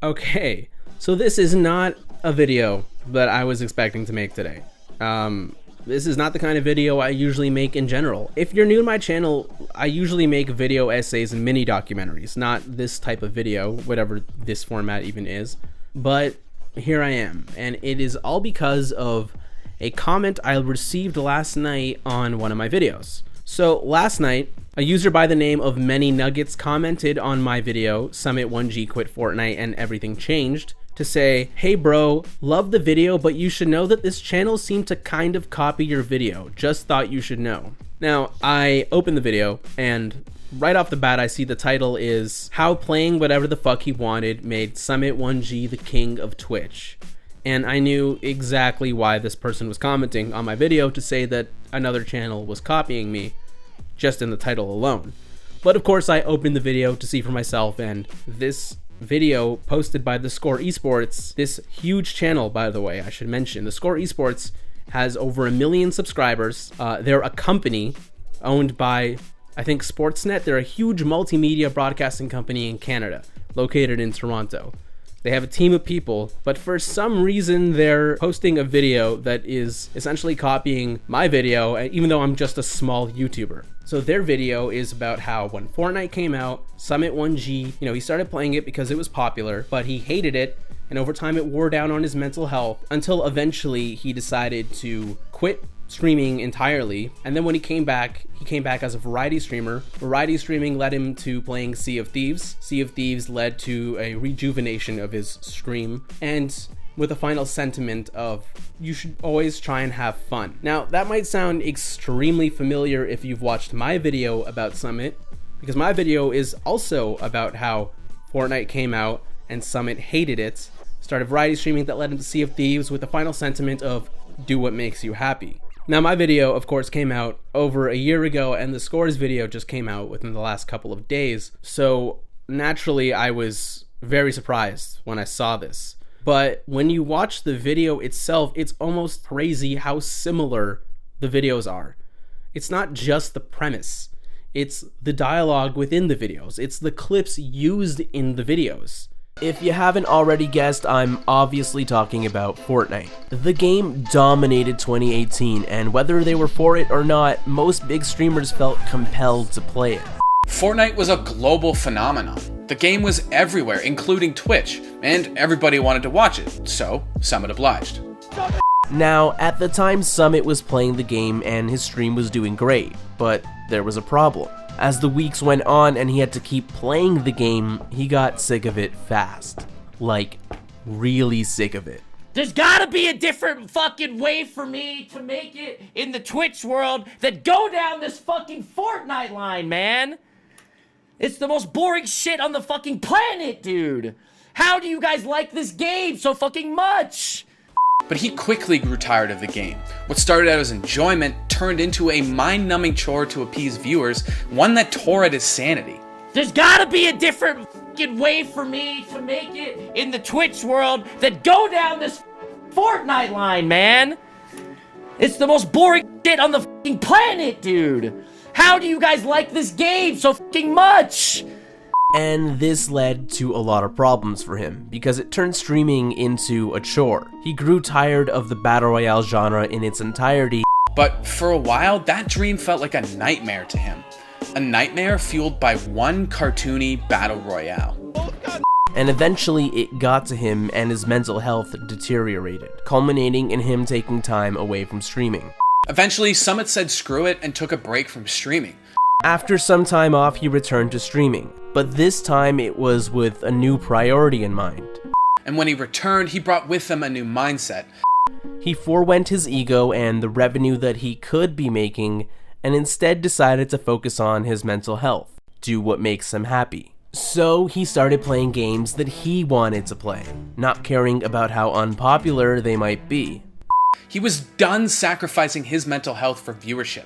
Okay, so this is not a video that I was expecting to make today. This is not the kind of video I usually make in general. If you're new to my channel, I usually make video essays and mini documentaries, not this type of video, whatever this format even is. But here I am, and it is all because of a comment I received last night on one of my videos. So last night, a user by the name of Many Nuggets commented on my video, Summit 1G quit Fortnite and everything changed, to say, "Hey bro, love the video, but you should know that this channel seemed to kind of copy your video. Just thought you should know." Now, I opened the video, and right off the bat, I see the title is How Playing Whatever the Fuck He Wanted Made Summit 1G the King of Twitch. And I knew exactly why this person was commenting on my video to say that another channel was copying me, just in the title alone. But of course, I opened the video to see for myself, and this video posted by TheScore Esports, this huge channel, by the way, I should mention, TheScore Esports has over 1 million subscribers. They're a company owned by, I think, Sportsnet. They're a huge multimedia broadcasting company in Canada, located in Toronto. They have a team of people, but for some reason they're posting a video that is essentially copying my video, even though I'm just a small YouTuber. So their video is about how when Fortnite came out, Summit 1G, he started playing it because it was popular, but he hated it, and over time it wore down on his mental health until eventually he decided to quit streaming entirely. And then when he came back as a variety streamer. Variety streaming led him to playing Sea of Thieves. Sea of Thieves led to a rejuvenation of his stream, and with a final sentiment of, you should always try and have fun. Now, that might sound extremely familiar if you've watched my video about Summit, because my video is also about how Fortnite came out and Summit hated it, started variety streaming that led him to Sea of Thieves with the final sentiment of, do what makes you happy. Now, my video, of course, came out over a year ago, and the Scores video just came out within the last couple of days. So naturally, I was very surprised when I saw this. But when you watch the video itself, it's almost crazy how similar the videos are. It's not just the premise. It's the dialogue within the videos. It's the clips used in the videos. If you haven't already guessed, I'm obviously talking about Fortnite. The game dominated 2018, and whether they were for it or not, most big streamers felt compelled to play it. Fortnite was a global phenomenon. The game was everywhere, including Twitch, and everybody wanted to watch it, so Summit obliged. Now, at the time, Summit was playing the game and his stream was doing great, but there was a problem. As the weeks went on and he had to keep playing the game, he got sick of it fast. Like, really sick of it. There's gotta be a different fucking way for me to make it in the Twitch world than go down this fucking Fortnite line, man! It's the most boring shit on the fucking planet, dude! How do you guys like this game so fucking much? But he quickly grew tired of the game. What started out as enjoyment turned into a mind-numbing chore to appease viewers, one that tore at his sanity. There's gotta be a different fucking way for me to make it in the Twitch world than go down this Fortnite line, man! It's the most boring shit on the fucking planet, dude! How do you guys like this game so fucking much? And this led to a lot of problems for him, because it turned streaming into a chore. He grew tired of the Battle Royale genre in its entirety. But for a while, that dream felt like a nightmare to him. A nightmare fueled by one cartoony Battle Royale. And eventually it got to him and his mental health deteriorated, culminating in him taking time away from streaming. Eventually, Summit said screw it and took a break from streaming. After some time off, he returned to streaming, but this time it was with a new priority in mind. And when he returned, he brought with him a new mindset. He forewent his ego and the revenue that he could be making, and instead decided to focus on his mental health, do what makes him happy. So he started playing games that he wanted to play, not caring about how unpopular they might be. He was done sacrificing his mental health for viewership,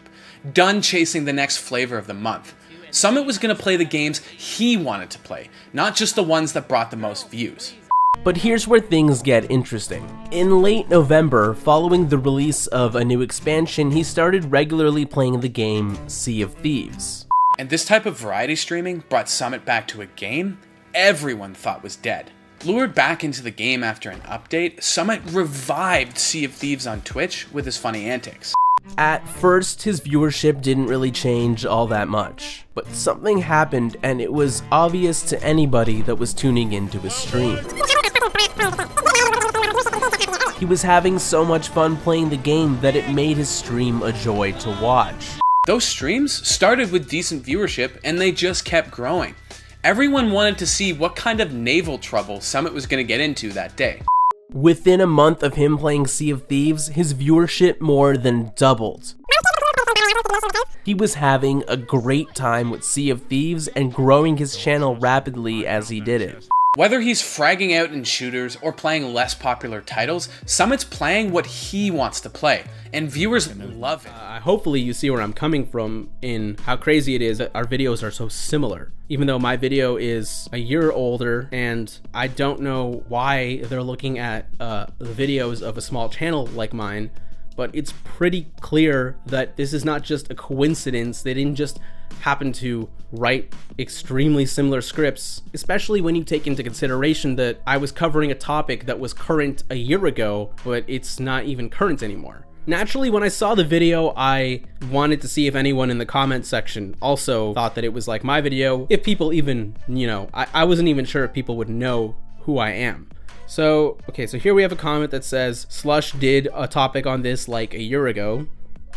done chasing the next flavor of the month. Summit was going to play the games he wanted to play, not just the ones that brought the most views. But here's where things get interesting. In late November, following the release of a new expansion, he started regularly playing the game Sea of Thieves. And this type of variety streaming brought Summit back to a game everyone thought was dead. Lured back into the game after an update, Summit revived Sea of Thieves on Twitch with his funny antics. At first, his viewership didn't really change all that much, but something happened and it was obvious to anybody that was tuning into his stream. He was having so much fun playing the game that it made his stream a joy to watch. Those streams started with decent viewership and they just kept growing. Everyone wanted to see what kind of naval trouble Summit was going to get into that day. Within a month of him playing Sea of Thieves, his viewership more than doubled. He was having a great time with Sea of Thieves and growing his channel rapidly as he did it. Whether he's fragging out in shooters or playing less popular titles, Summit's playing what he wants to play, and viewers love it. Hopefully you see where I'm coming from in how crazy it is that our videos are so similar. Even though my video is a year older, and I don't know why they're looking at the videos of a small channel like mine, but it's pretty clear that this is not just a coincidence. They didn't just happen to write extremely similar scripts, especially when you take into consideration that I was covering a topic that was current a year ago, but it's not even current anymore. Naturally, when I saw the video, I wanted to see if anyone in the comment section also thought that it was like my video, if people even, I wasn't even sure if people would know who I am. So, okay, so here we have a comment that says, Slush did a topic on this like a year ago.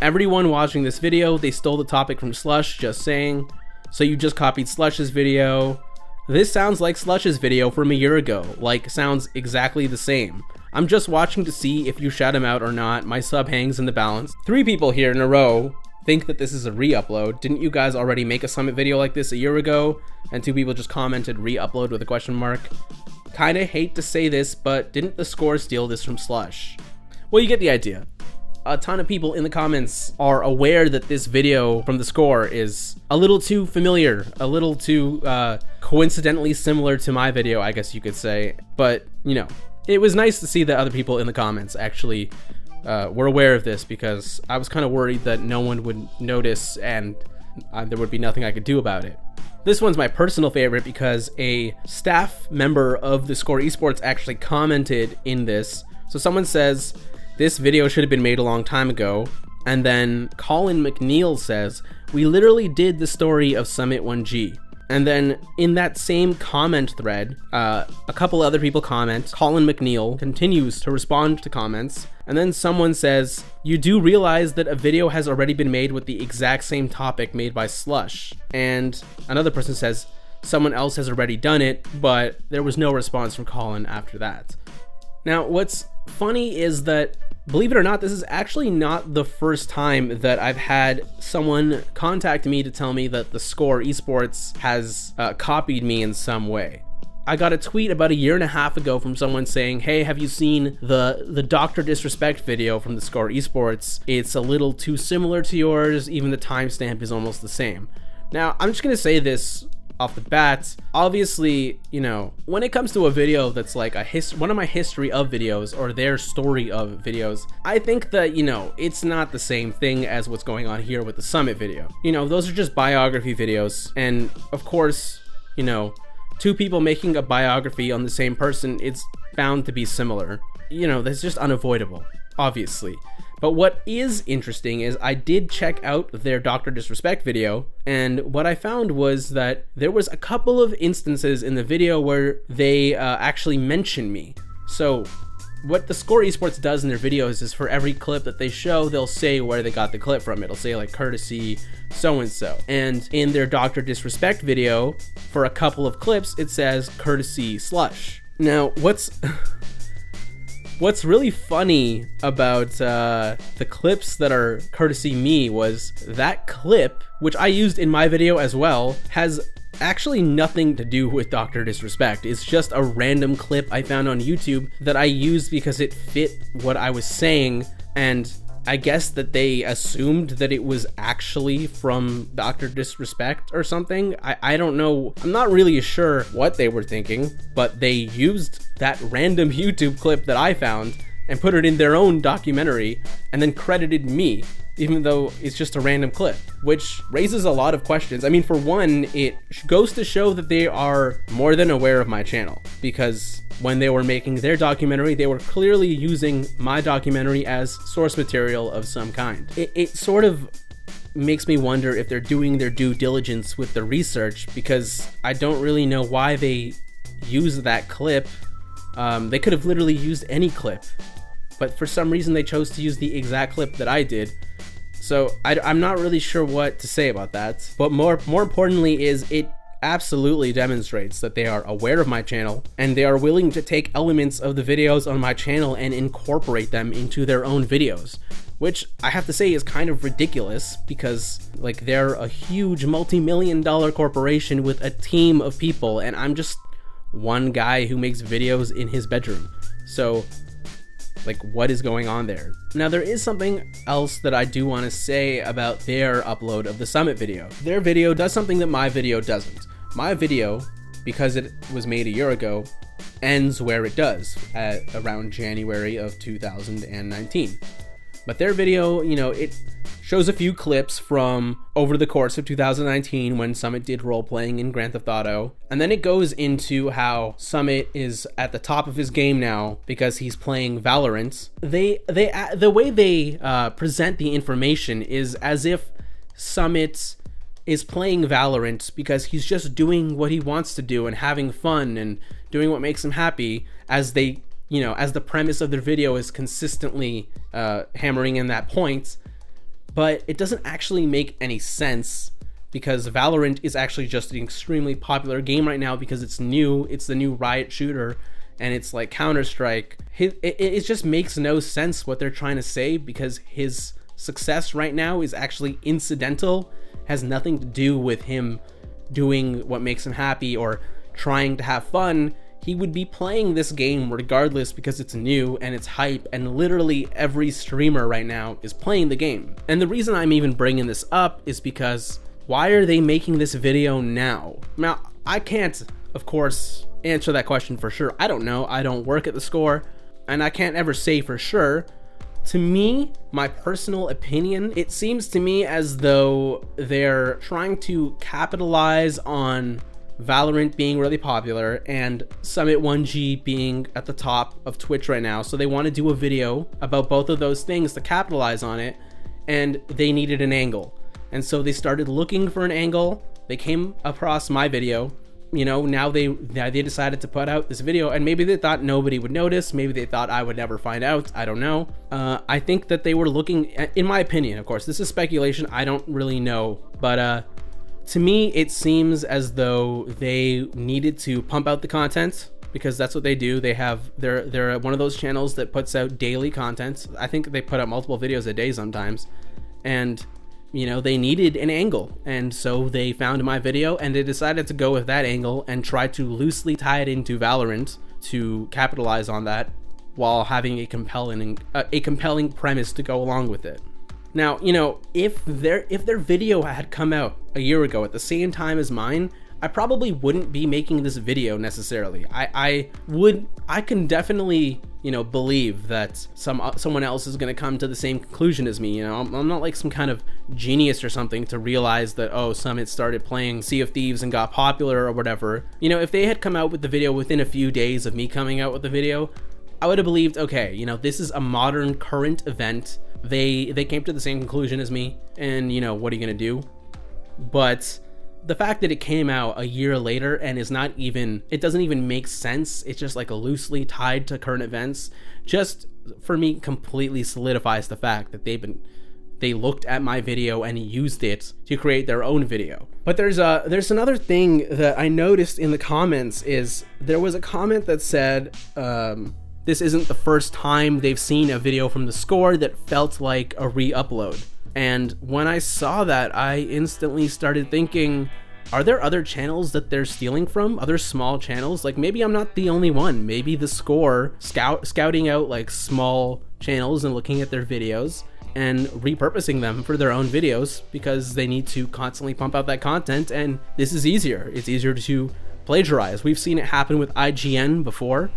Everyone watching this video, they stole the topic from Slush, just saying. So you just copied Slush's video. This sounds like Slush's video from a year ago, like sounds exactly the same. I'm just watching to see if you shout him out or not. My sub hangs in the balance. 3 people here in a row think that this is a re-upload. Didn't you guys already make a Summit video like this a year ago? And 2 people just commented re-upload with a question mark. Kinda hate to say this, but didn't TheScore steal this from Slush? Well, you get the idea. A ton of people in the comments are aware that this video from TheScore is a little too familiar, a little too coincidentally similar to my video, I guess you could say. But, it was nice to see that other people in the comments actually were aware of this, because I was kind of worried that no one would notice and there would be nothing I could do about it. This one's my personal favorite because a staff member of TheScore Esports actually commented in this. So someone says, this video should have been made a long time ago. And then Colin McNeil says, we literally did the story of Summit 1G. And then in that same comment thread, a couple other people comment. Colin McNeil continues to respond to comments. And then someone says, you do realize that a video has already been made with the exact same topic made by Slush. And another person says, someone else has already done it, but there was no response from Colin after that. Now, what's funny is that, believe it or not, this is actually not the first time that I've had someone contact me to tell me that TheScore Esports has copied me in some way. I got a tweet about a year and a half ago from someone saying, hey, have you seen the Dr. Disrespect video from TheScore Esports? It's a little too similar to yours, even the timestamp is almost the same. Now, I'm just gonna say this off the bat. Obviously, when it comes to a video that's like one of my history of videos or their story of videos, I think that, it's not the same thing as what's going on here with the Summit video. Those are just biography videos. And of course, 2 people making a biography on the same person, it's bound to be similar. That's just unavoidable, obviously. But what is interesting is I did check out their Dr. Disrespect video, and what I found was that there was a couple of instances in the video where they actually mentioned me. So what TheScore Esports does in their videos is for every clip that they show, they'll say where they got the clip from. It'll say like courtesy so-and-so. And in their Dr. Disrespect video, for a couple of clips, it says courtesy Slush. Now, what's really funny about the clips that are courtesy me was that clip, which I used in my video as well, has actually nothing to do with Dr. Disrespect. It's just a random clip I found on YouTube that I used because it fit what I was saying, and I guess that they assumed that it was actually from Dr. Disrespect or something. I don't know. I'm not really sure what they were thinking, but they used that random YouTube clip that I found and put it in their own documentary and then credited me. even though it's just a random clip, which raises a lot of questions. I mean, for one, it goes to show that they are more than aware of my channel, because when they were making their documentary, they were clearly using my documentary as source material of some kind. It sort of makes me wonder if they're doing their due diligence with the research, because I don't really know why they use that clip. They could have literally used any clip, but for some reason they chose to use the exact clip that I did. So I'm not really sure what to say about that. But more importantly is it absolutely demonstrates that they are aware of my channel, and they are willing to take elements of the videos on my channel and incorporate them into their own videos, which I have to say is kind of ridiculous, because like they're a huge multi-million-dollar corporation with a team of people, and I'm just one guy who makes videos in his bedroom. So like, what is going on there? Now, there is something else that I do want to say about their upload of the summit video. Their video does something that my video doesn't. My video, because it was made a year ago, ends where it does, at around January of 2019. But their video, you know, it shows a few clips from over the course of 2019 when Summit did role-playing in Grand Theft Auto. And then it goes into how Summit is at the top of his game now because he's playing Valorant. The way they present the information is as if Summit is playing Valorant because he's just doing what he wants to do and having fun and doing what makes him happy, as they, you know, as the premise of their video is consistently hammering in that point. But it doesn't actually make any sense, because Valorant is actually just an extremely popular game right now because it's new, it's the new Riot shooter, and it's like Counter-Strike. It just makes no sense what they're trying to say, because his success right now is actually incidental, has nothing to do with him doing what makes him happy or trying to have fun. He would be playing this game regardless because it's new and it's hype, and literally every streamer right now is playing the game. And the reason I'm even bringing this up is because why are they making this video now? Now, I can't, of course, answer that question for sure. I don't know. I don't work at TheScore, and I can't ever say for sure. To me, my personal opinion, it seems to me as though they're trying to capitalize on Valorant being really popular and Summit 1G being at the top of Twitch right now. So they want to do a video about both of those things to capitalize on it, and they needed an angle. And so they started looking for an angle. They came across my video. You know, now they decided to put out this video, and maybe they thought nobody would notice. Maybe they thought I would never find out. I don't know. I think that they were looking, in my opinion, of course, this is speculation. I don't really know, but to me, it seems as though they needed to pump out the content, because that's what they do. They're one of those channels that puts out daily content. I think they put out multiple videos a day sometimes, and you know, they needed an angle, and so they found my video and they decided to go with that angle and try to loosely tie it into Valorant to capitalize on that while having a compelling premise to go along with it. Now, you know, if their video had come out a year ago at the same time as mine, I probably wouldn't be making this video necessarily. I can definitely, you know, believe that someone else is going to come to the same conclusion as me. You know, I'm not like some kind of genius or something to realize that, oh, Summit started playing Sea of Thieves and got popular or whatever. You know, if they had come out with the video within a few days of me coming out with the video, I would have believed, okay, you know, this is a modern current event. They came to the same conclusion as me, and you know, what are you going to do? But the fact that it came out a year later and it doesn't even make sense. It's just like loosely tied to current events. Just for me, completely solidifies the fact that they looked at my video and used it to create their own video. But there's another thing that I noticed in the comments. Is there was a comment that said, this isn't the first time they've seen a video from TheScore that felt like a re-upload. And when I saw that, I instantly started thinking, are there other channels that they're stealing from? Other small channels? Like, maybe I'm not the only one. Maybe TheScore scouting out like small channels and looking at their videos and repurposing them for their own videos because they need to constantly pump out that content, and this is easier. It's easier to plagiarize. We've seen it happen with IGN before,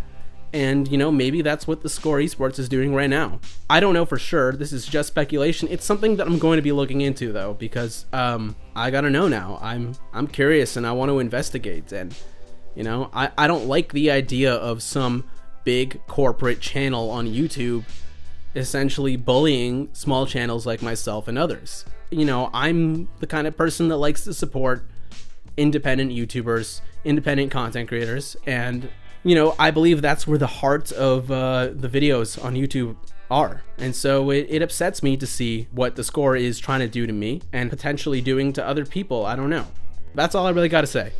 And, you know, maybe that's what TheScore Esports is doing right now. I don't know for sure. This is just speculation. It's something that I'm going to be looking into, though, because I gotta know now. I'm curious and I want to investigate. And, you know, I don't like the idea of some big corporate channel on YouTube essentially bullying small channels like myself and others. You know, I'm the kind of person that likes to support independent YouTubers, independent content creators, and you know, I believe that's where the heart of the videos on YouTube are. And so it upsets me to see what TheScore is trying to do to me and potentially doing to other people. I don't know. That's all I really got to say.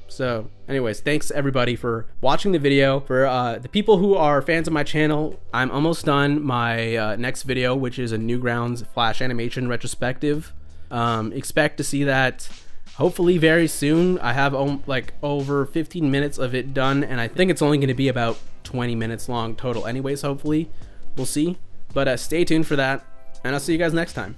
So anyways, thanks everybody for watching the video. For the people who are fans of my channel, I'm almost done my next video, which is a Newgrounds Flash animation retrospective. Expect to see that hopefully very soon. I have like over 15 minutes of it done, and I think it's only going to be about 20 minutes long total anyways. Hopefully we'll see, but stay tuned for that, and I'll see you guys next time.